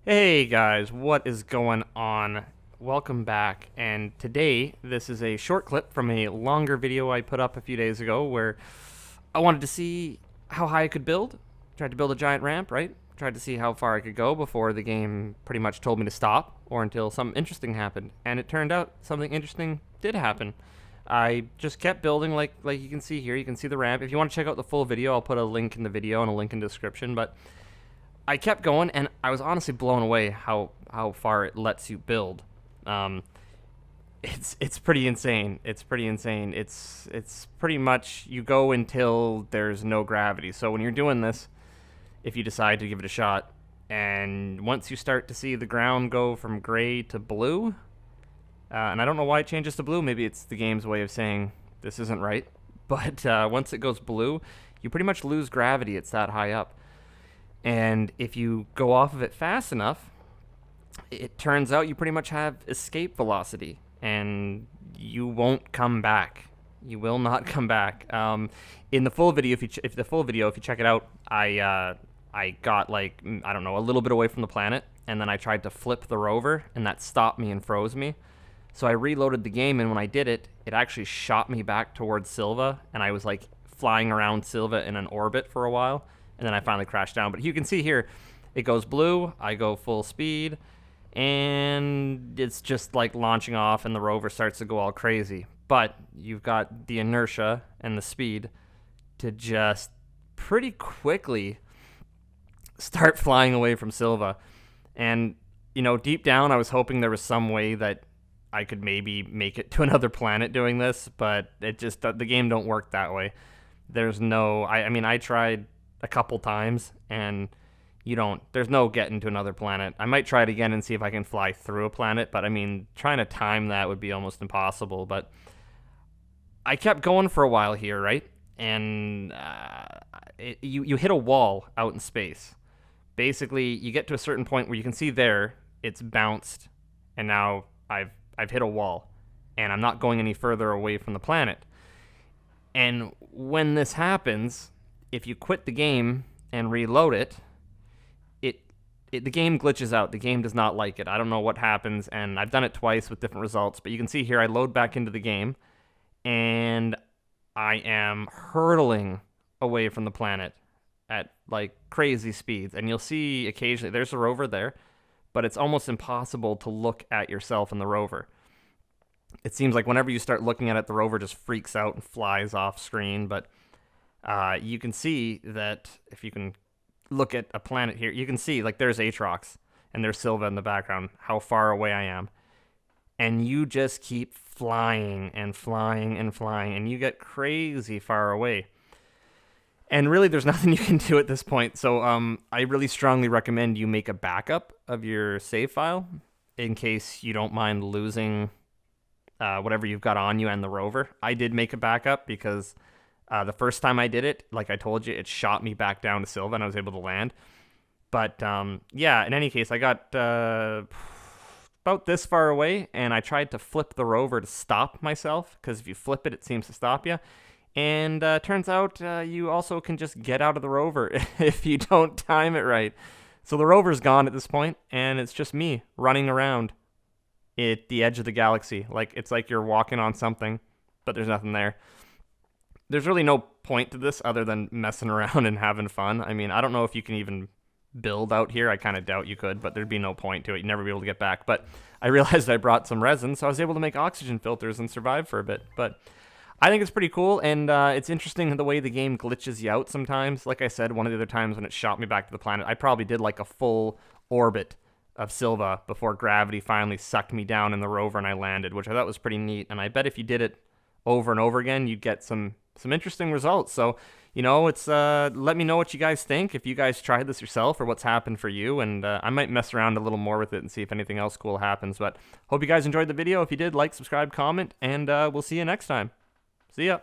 Hey guys, what is going on? Welcome back. And today, this is a short clip from a longer video I put up a few days ago where I wanted to see how high I could build. Tried to build a giant ramp, right? Tried to see how far I could go before the game pretty much told me to stop or until something interesting happened. And it turned out something interesting did happen. I just kept building like you can see here. You can see the ramp. If you want to check out the full video, I'll put a link in the video and a link in the description, but I kept going, and I was honestly blown away how far it lets you build. Um, it's pretty insane. It's pretty insane. It's pretty much you go until there's no gravity. So when you're doing this, if you decide to give it a shot, and once you start to see the ground go from gray to blue, and I don't know why it changes to blue. Maybe it's the game's way of saying this isn't right. But once it goes blue, you pretty much lose gravity. It's that high up. And if you go off of it fast enough, it turns out you pretty much have escape velocity, and you won't come back. You will not come back. In the full video, if the full video, if you check it out, I got like I don't know a little bit away from the planet, and then I tried to flip the rover, and that stopped me and froze me. So I reloaded the game, and when I did it, it actually shot me back towards Silva, and I was like flying around Silva in an orbit for a while, and then I finally crashed down. But you can see here, it goes blue, I go full speed, and it's just like launching off, and the rover starts to go all crazy. But you've got the inertia and the speed to just pretty quickly start flying away from Silva. And, you know, deep down, I was hoping there was some way that I could maybe make it to another planet doing this, but it just, the game don't work that way. There's no, I mean, I tried a couple times, and there's no getting to another planet. I might try it again and see if I can fly through a planet, but I mean, trying to time that would be almost impossible. But I kept going for a while here, right? And you hit a wall out in space. Basically, you get to a certain point where you can see there it's bounced, and now I've hit a wall, and I'm not going any further away from the planet. And when this happens, if you quit the game and reload it, the game glitches out. The game does not like it. I don't know what happens, and I've done it twice with different results. But you can see here, I load back into the game, and I am hurtling away from the planet at like crazy speeds. And you'll see occasionally there's a rover there, but it's almost impossible to look at yourself in the rover. It seems like whenever you start looking at it, the rover just freaks out and flies off screen. But you can see that if you can look at a planet here, you can see like there's Atrox and there's Silva in the background, how far away I am. And you just keep flying and flying and flying, and you get crazy far away. And really, there's nothing you can do at this point. So I really strongly recommend you make a backup of your save file in case you don't mind losing whatever you've got on you and the rover. I did make a backup because the first time I did it, like I told you, it shot me back down to Silva, and I was able to land. But yeah, in any case, I got about this far away, and I tried to flip the rover to stop myself, because if you flip it, it seems to stop you. And turns out you also can just get out of the rover if you don't time it right. So the rover's gone at this point, and it's just me running around at the edge of the galaxy. Like it's like you're walking on something, but there's nothing there. There's really no point to this other than messing around and having fun. I mean, I don't know if you can even build out here. I kind of doubt you could, but there'd be no point to it. You'd never be able to get back. But I realized I brought some resin, so I was able to make oxygen filters and survive for a bit. But I think it's pretty cool, and it's interesting the way the game glitches you out sometimes. Like I said, one of the other times when it shot me back to the planet, I probably did like a full orbit of Silva before gravity finally sucked me down in the rover and I landed, which I thought was pretty neat. And I bet if you did it over and over again, you'd get some interesting results. So, you know, it's let me know what you guys think, if you guys tried this yourself or what's happened for you, and I might mess around a little more with it and see if anything else cool happens. But hope you guys enjoyed the video. If you did, like, subscribe, comment, and we'll see you next time. See ya.